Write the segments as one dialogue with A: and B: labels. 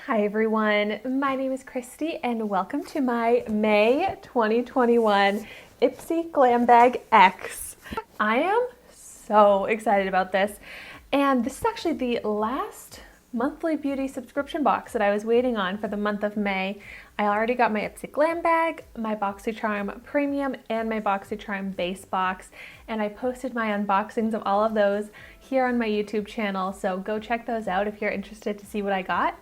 A: Hi everyone, my name is Christy and welcome to my May 2021 Ipsy Glam Bag X. I am so excited about this, and this is actually the last monthly beauty subscription box that I was waiting on for the month of May. I already got my Ipsy Glam Bag, my BoxyCharm Premium, and my BoxyCharm Base Box, and I posted my unboxings of all of those here on my YouTube channel, so go check those out if you're interested to see what I got.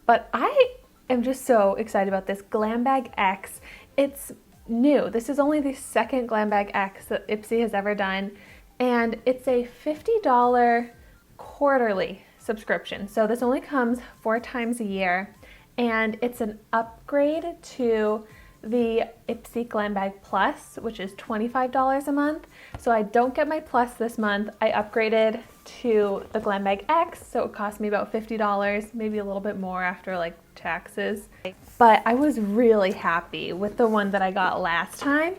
A: But I am just so excited about this Glam Bag X. It's new. This is only the second Glam Bag X that Ipsy has ever done, and it's a $50 quarterly subscription. So this only comes 4 times a year, and it's an upgrade to the Ipsy Glam Bag Plus, which is $25 a month. So I don't get my Plus this month. I upgraded to the Glam Bag X, so it cost me about $50, maybe a little bit more after like taxes. But I was really happy with the one that I got last time,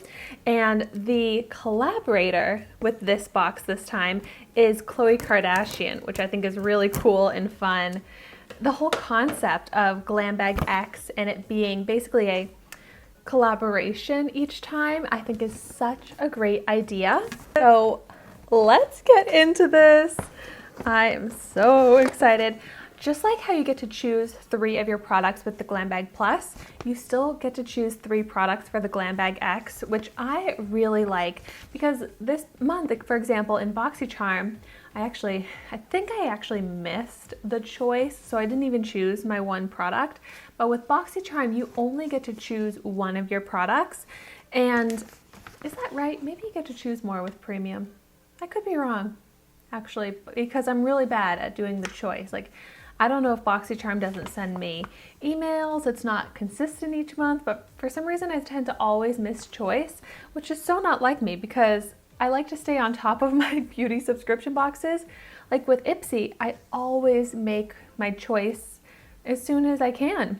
A: and the collaborator with this box this time is Khloe Kardashian, which I think is really cool and fun. The whole concept of Glam Bag X and it being basically a collaboration each time, I think is such a great idea. So let's get into this. I am so excited. Just like how you get to choose 3 of your products with the Glam Bag Plus, you still get to choose 3 products for the Glam Bag X, which I really like because this month, like for example, in BoxyCharm, I think I actually missed the choice, so I didn't even choose my one product. But with BoxyCharm, you only get to choose 1 of your products. And is that right? Maybe you get to choose more with Premium. I could be wrong, actually, because I'm really bad at doing the choice. Like, I don't know if BoxyCharm doesn't send me emails, it's not consistent each month, but for some reason I tend to always miss choice, which is so not like me because I like to stay on top of my beauty subscription boxes. Like with Ipsy, I always make my choice as soon as I can.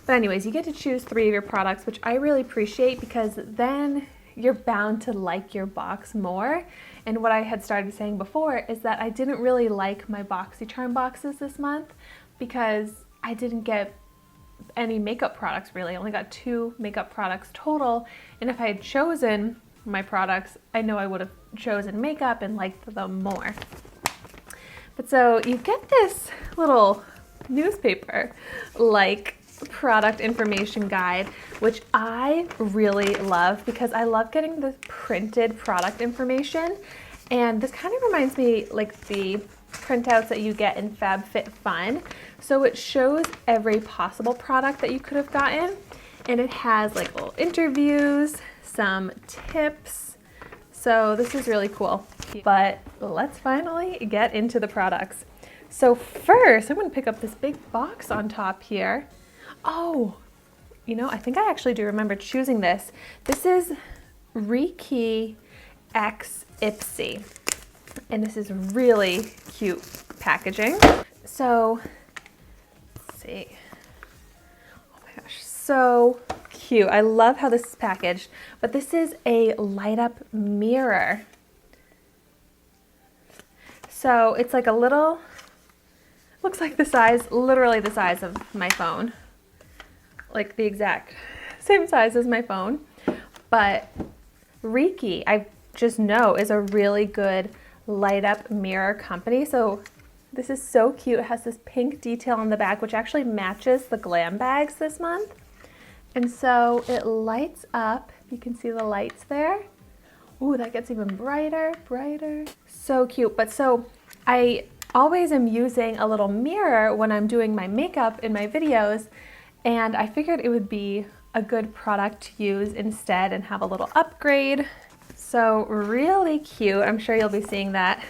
A: But anyways, you get to choose 3 of your products, which I really appreciate because then you're bound to like your box more. And what I had started saying before is that I didn't really like my BoxyCharm boxes this month because I didn't get any makeup products really. I only got 2 makeup products total. And if I had chosen my products, I know I would have chosen makeup and liked them more. But so you get this little newspaper like product information guide, which I really love because I love getting the printed product information. And this kind of reminds me like the printouts that you get in FabFitFun. So it shows every possible product that you could have gotten, and it has like little interviews, some tips. So this is really cool. But let's finally get into the products. So first, I'm going to pick up this big box on top here. Oh, you know, I think I actually do remember choosing this. This is Riki X Ipsy, and this is really cute packaging. So, let's see. Oh my gosh, so cute. I love how this is packaged, but this is a light up mirror. So it's like a little, looks like the size, literally the size of my phone. Like the exact same size as my phone. But Riki, I just know, is a really good light up mirror company. So this is so cute. It has this pink detail on the back, which actually matches the Glam Bags this month. And so it lights up. You can see the lights there. Ooh, that gets even brighter, brighter. So cute. But so I always am using a little mirror when I'm doing my makeup in my videos, and I figured it would be a good product to use instead and have a little upgrade. So really cute. I'm sure you'll be seeing that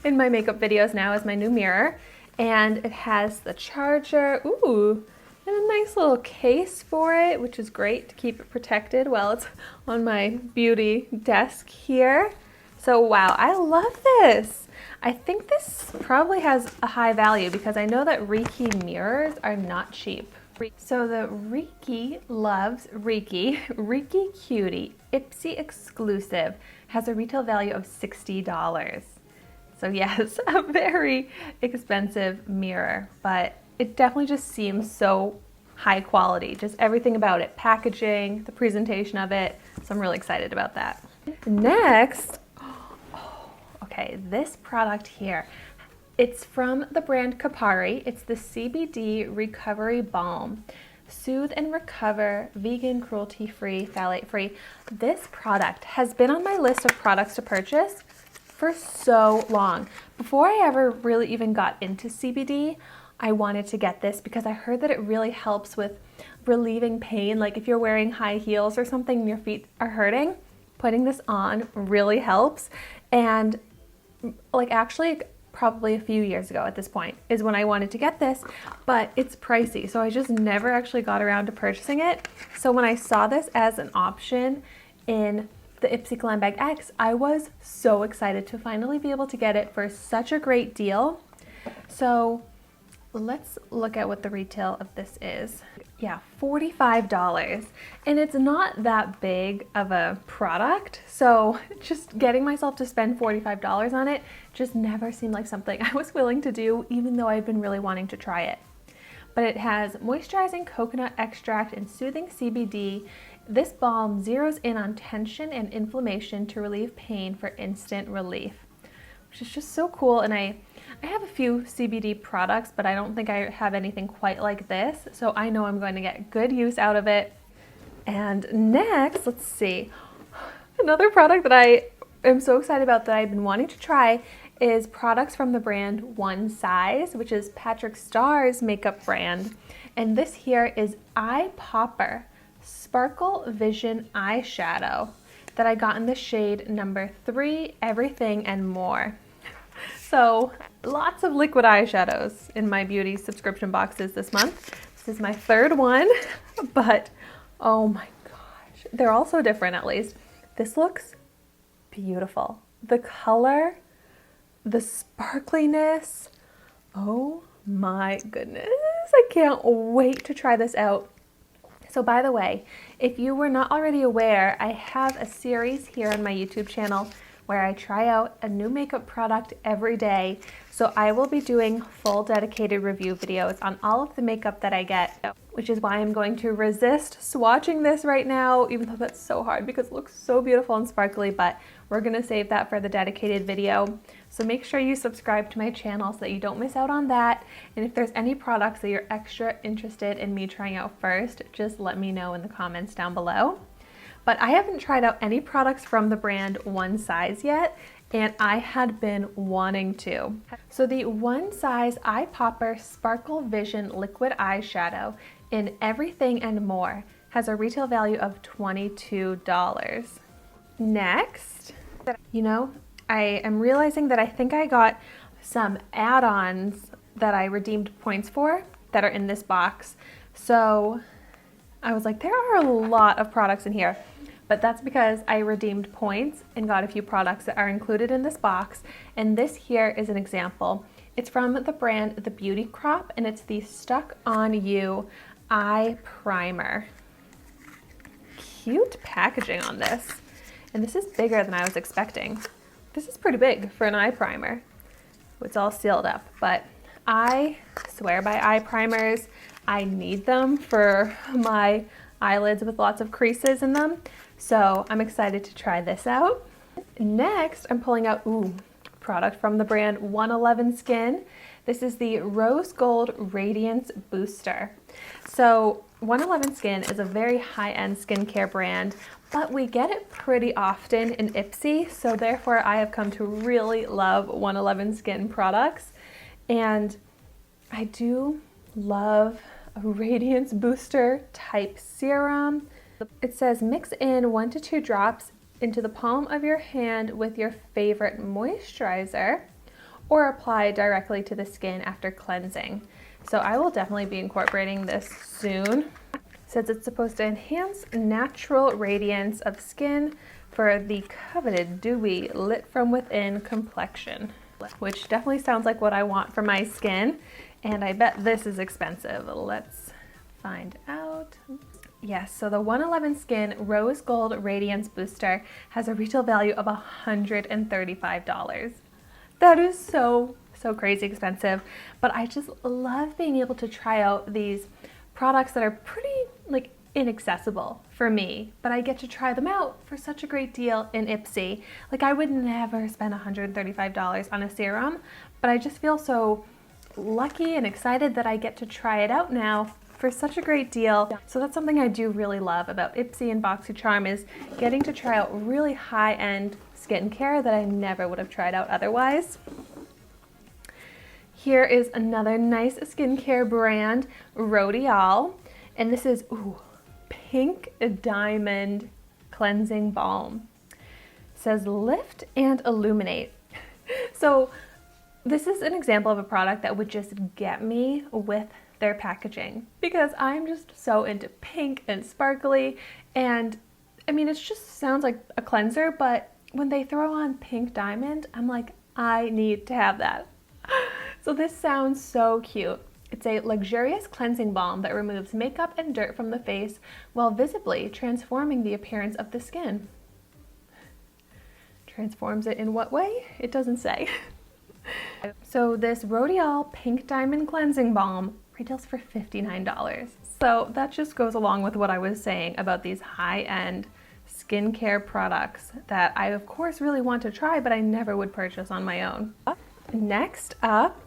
A: in my makeup videos now as my new mirror. And it has the charger, ooh, and a nice little case for it, which is great to keep it protected while it's on my beauty desk here. So wow, I love this. I think this probably has a high value because I know that Riki mirrors are not cheap. So the Riki Loves Riki, Riki Cutie, Ipsy exclusive, has a retail value of $60. So yes, a very expensive mirror, but it definitely just seems so high quality. Just everything about it, packaging, the presentation of it. So I'm really excited about that. Next, okay, this product here. It's from the brand Capari. It's the CBD Recovery Balm. Soothe and recover, vegan, cruelty-free, phthalate-free. This product has been on my list of products to purchase for so long. Before I ever really even got into CBD, I wanted to get this because I heard that it really helps with relieving pain. Like if you're wearing high heels or something and your feet are hurting, putting this on really helps. And like actually probably a few years ago at this point is when I wanted to get this, but it's pricey. So I just never actually got around to purchasing it. So when I saw this as an option in the Ipsy Glam Bag X, I was so excited to finally be able to get it for such a great deal. So let's look at what the retail of this is. Yeah, $45. And it's not that big of a product. So just getting myself to spend $45 on it just never seemed like something I was willing to do, even though I've been really wanting to try it. But it has moisturizing coconut extract and soothing CBD. This balm zeroes in on tension and inflammation to relieve pain for instant relief, which is just so cool. And I have a few CBD products, but I don't think I have anything quite like this. So I know I'm going to get good use out of it. And next, let's see. Another product that I am so excited about that I've been wanting to try is products from the brand One Size, which is Patrick Starr's makeup brand. And this here is Eye Popper Sparkle Vision Eyeshadow that I got in the shade number 3, Everything and More. So lots of liquid eyeshadows in my beauty subscription boxes this month. This is my 3rd one, but oh my gosh, they're all so different. At least this looks beautiful. The color, the sparkliness, oh my goodness, I can't wait to try this out. So by the way, if you were not already aware, I have a series here on my YouTube channel where I try out a new makeup product every day. So I will be doing full dedicated review videos on all of the makeup that I get, which is why I'm going to resist swatching this right now, even though that's so hard because it looks so beautiful and sparkly, but we're gonna save that for the dedicated video. So make sure you subscribe to my channel so that you don't miss out on that. And if there's any products that you're extra interested in me trying out first, just let me know in the comments down below. But I haven't tried out any products from the brand One Size yet, and I had been wanting to. So the One Size Eye Popper Sparkle Vision Liquid Eyeshadow in Everything and More has a retail value of $22. Next, you know, I am realizing that I think I got some add-ons that I redeemed points for that are in this box. So I was like, there are a lot of products in here. But that's because I redeemed points and got a few products that are included in this box. And this here is an example. It's from the brand The Beauty Crop, and it's the Stuck On You Eye Primer. Cute packaging on this. And this is bigger than I was expecting. This is pretty big for an eye primer. It's all sealed up, but I swear by eye primers. I need them for my eyelids with lots of creases in them. So I'm excited to try this out. Next, I'm pulling out, product from the brand 111 Skin. This is the Rose Gold Radiance Booster. So 111 Skin is a very high-end skincare brand, but we get it pretty often in Ipsy. So therefore I have come to really love 111 Skin products. And I do love a radiance booster type serum. It says mix in 1 to 2 drops into the palm of your hand with your favorite moisturizer, or apply directly to the skin after cleansing. So I will definitely be incorporating this soon. It says it's supposed to enhance natural radiance of skin for the coveted dewy lit from within complexion, which definitely sounds like what I want for my skin. And I bet this is expensive. Let's find out. Yes, so the 111 Skin Rose Gold Radiance Booster has a retail value of $135. That is so so crazy expensive, but I just love being able to try out these products that are pretty like inaccessible for me, but I get to try them out for such a great deal in Ipsy. Like I would never spend $135 on a serum, but I just feel so lucky and excited that I get to try it out now for such a great deal. So that's something I do really love about Ipsy and BoxyCharm, is getting to try out really high-end skincare that I never would have tried out otherwise. Here is another nice skincare brand, Rodial, and this is Pink Diamond Cleansing Balm. It says lift and illuminate. So this is an example of a product that would just get me with their packaging, because I'm just so into pink and sparkly, and I mean it just sounds like a cleanser, but when they throw on pink diamond, I'm like, I need to have that. So this sounds so cute. It's a luxurious cleansing balm that removes makeup and dirt from the face while visibly transforming the appearance of the skin. Transforms it in what way? It doesn't say. So this Rodial Pink Diamond Cleansing Balm retails for $59. So that just goes along with what I was saying about these high-end skincare products that I of course really want to try, but I never would purchase on my own. Next up,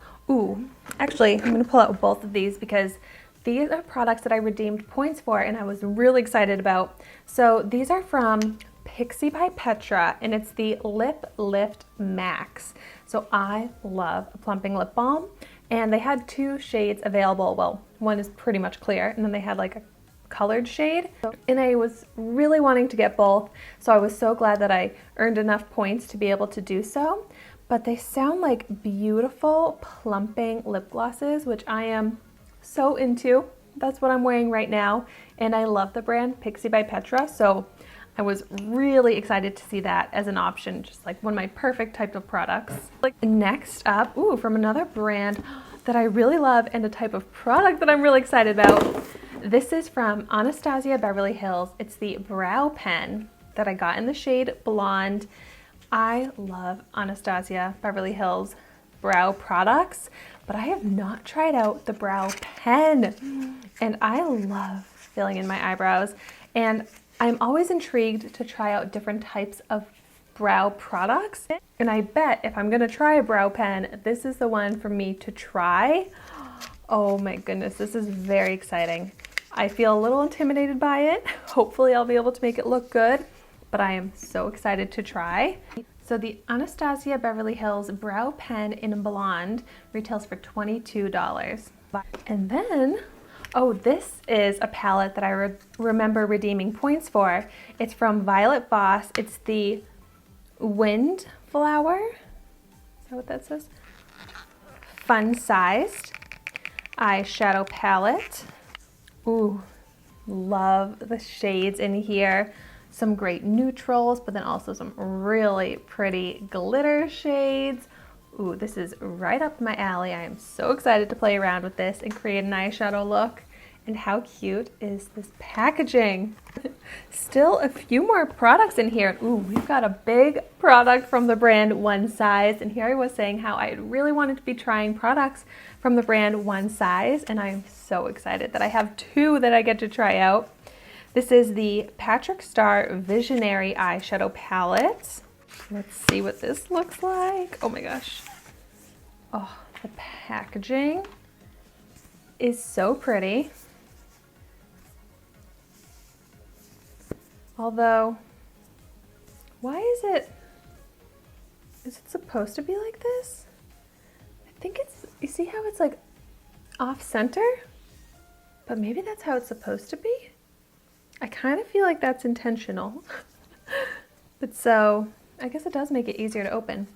A: actually I'm going to pull out both of these because these are products that I redeemed points for and I was really excited about. So these are from Pixi by Petra, and it's the Lip Lift Max. So I love a plumping lip balm, and they had two shades available. Well, one is pretty much clear, and then they had like a colored shade, and I was really wanting to get both, so I was so glad that I earned enough points to be able to do so. But they sound like beautiful plumping lip glosses, which I am so into. That's what I'm wearing right now, and I love the brand Pixi by Petra, so I was really excited to see that as an option, just like one of my perfect type of products. Next up, from another brand that I really love and a type of product that I'm really excited about. This is from Anastasia Beverly Hills. It's the brow pen that I got in the shade Blonde. I love Anastasia Beverly Hills brow products, but I have not tried out the brow pen, and I love filling in my eyebrows, and I'm always intrigued to try out different types of brow products, and I bet if I'm gonna try a brow pen, this is the one for me to try. Oh my goodness, this is very exciting. I feel a little intimidated by it. Hopefully I'll be able to make it look good, but I am so excited to try. So the Anastasia Beverly Hills Brow Pen in Blonde retails for $22. And then, this is a palette that I remember redeeming points for. It's from Voss. It's the Wind Flower. Is that what that says? Fun Sized eyeshadow palette. Love the shades in here. Some great neutrals, but then also some really pretty glitter shades. This is right up my alley. I am so excited to play around with this and create an eyeshadow look. And how cute is this packaging? Still a few more products in here. We've got a big product from the brand One Size. And here I was saying how I really wanted to be trying products from the brand One Size. And I'm so excited that I have two that I get to try out. This is the Patrick Star Visionary Eyeshadow Palette. Let's see what this looks like. Oh my gosh. The packaging is so pretty. Although, why is it supposed to be like this? I think it's, you see how it's like off center? But maybe that's how it's supposed to be? I kind of feel like that's intentional. But so, I guess it does make it easier to open.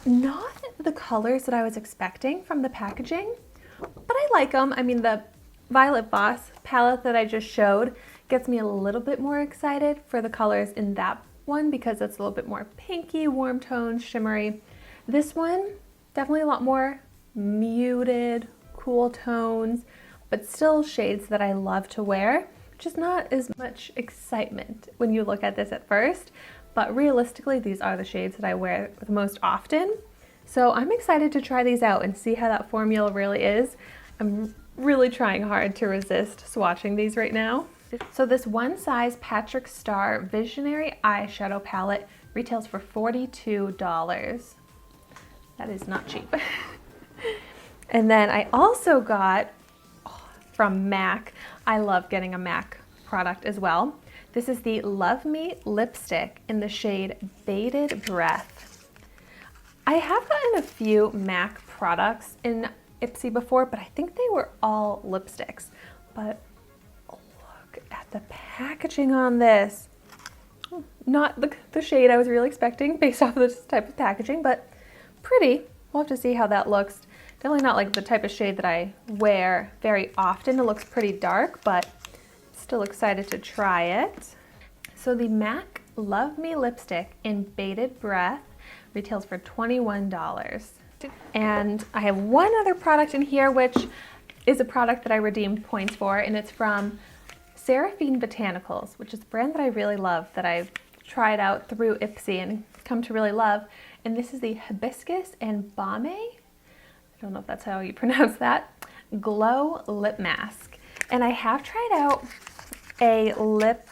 A: Not the colors that I was expecting from the packaging, but I like them. I mean, the Violet Voss palette that I just showed gets me a little bit more excited for the colors in that one because it's a little bit more pinky, warm tones, shimmery. This one, definitely a lot more muted, cool tones, but still shades that I love to wear. Just not as much excitement when you look at this at first, but realistically, these are the shades that I wear the most often. So I'm excited to try these out and see how that formula really is. I'm really trying hard to resist swatching these right now. So this one size Patrick Star Visionary eyeshadow palette retails for $42. That is not cheap. And then I also got from MAC, I love getting a MAC product as well. This is the Love Me lipstick in the shade Bated Breath. I have gotten a few MAC products in Ipsy before, but I think they were all lipsticks. But look at the packaging on this. Not the shade I was really expecting based off of this type of packaging, but pretty. We'll have to see how that looks. Definitely not like the type of shade that I wear very often. It looks pretty dark, but still excited to try it. So the MAC Love Me lipstick in Bated Breath retails for $21. And I have one other product in here, which is a product that I redeemed points for, and it's from Seraphine Botanicals, which is a brand that I really love, that I've tried out through Ipsy and come to really love. And this is the Hibiscus and Balm, I don't know if that's how you pronounce that, Glow Lip Mask. And I have tried out a lip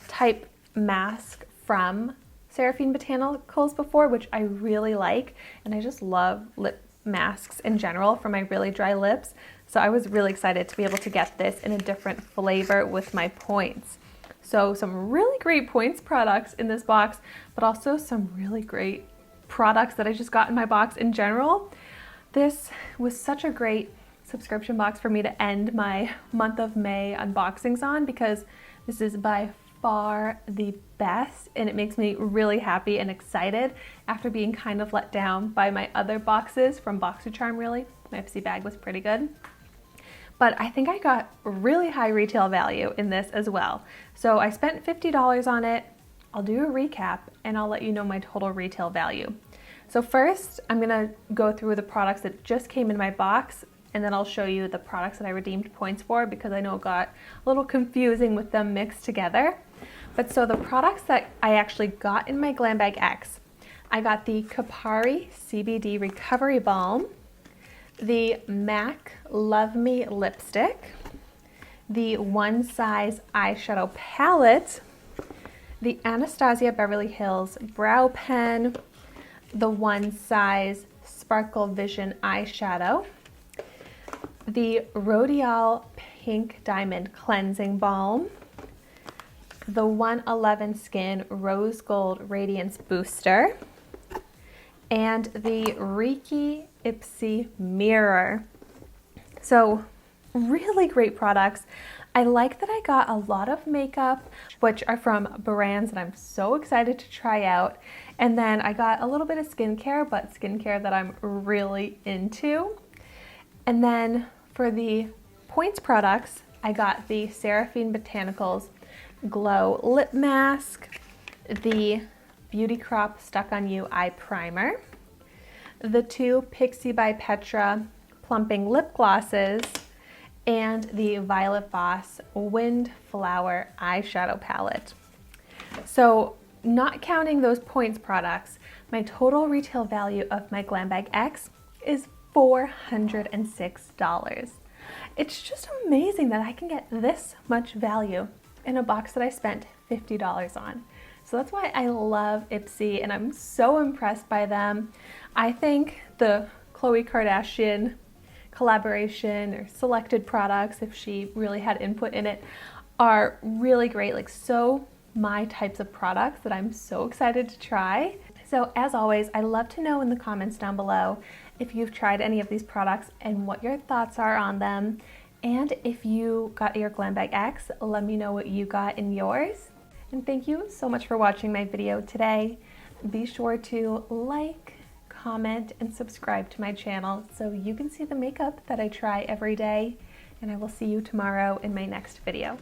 A: type mask from Seraphine Botanicals before, which I really like. And I just love lip masks in general for my really dry lips. So I was really excited to be able to get this in a different flavor with my points. So some really great points products in this box, but also some really great products that I just got in my box in general. This was such a great subscription box for me to end my month of May unboxings on, because this is by far the best and it makes me really happy and excited after being kind of let down by my other boxes from BoxyCharm. Really, my Ipsy bag was pretty good. But I think I got really high retail value in this as well. So I spent $50 on it. I'll do a recap and I'll let you know my total retail value. So first, I'm gonna go through the products that just came in my box, and then I'll show you the products that I redeemed points for, because I know it got a little confusing with them mixed together. But so the products that I actually got in my Glam Bag X, I got the Capari CBD Recovery Balm, the MAC Love Me lipstick, the one size eyeshadow palette, the Anastasia Beverly Hills brow pen, the one size Sparkle Vision eyeshadow, the Rodial Pink Diamond Cleansing Balm, the 111 Skin Rose Gold Radiance Booster, and the Riki Ipsy Mirror. So really great products. I like that I got a lot of makeup, which are from brands that I'm so excited to try out. And then I got a little bit of skincare, but skincare that I'm really into. And then for the points products, I got the Seraphine Botanicals Glow Lip Mask, the Beauty Crop Stuck On You Eye Primer, the two Pixi by Petra Plumping Lip Glosses, and the Violet Voss Windflower Eyeshadow Palette. So not counting those points products, my total retail value of my Glam Bag X is $406. It's just amazing that I can get this much value in a box that I spent $50 on. So that's why I love Ipsy and I'm so impressed by them. I think the Khloe Kardashian collaboration or selected products, if she really had input in it, are really great, like so my types of products that I'm so excited to try. So as always, I'd love to know in the comments down below if you've tried any of these products and what your thoughts are on them. And if you got your Glam Bag X, let me know what you got in yours. And thank you so much for watching my video today. Be sure to like, comment, and subscribe to my channel so you can see the makeup that I try every day. And I will see you tomorrow in my next video.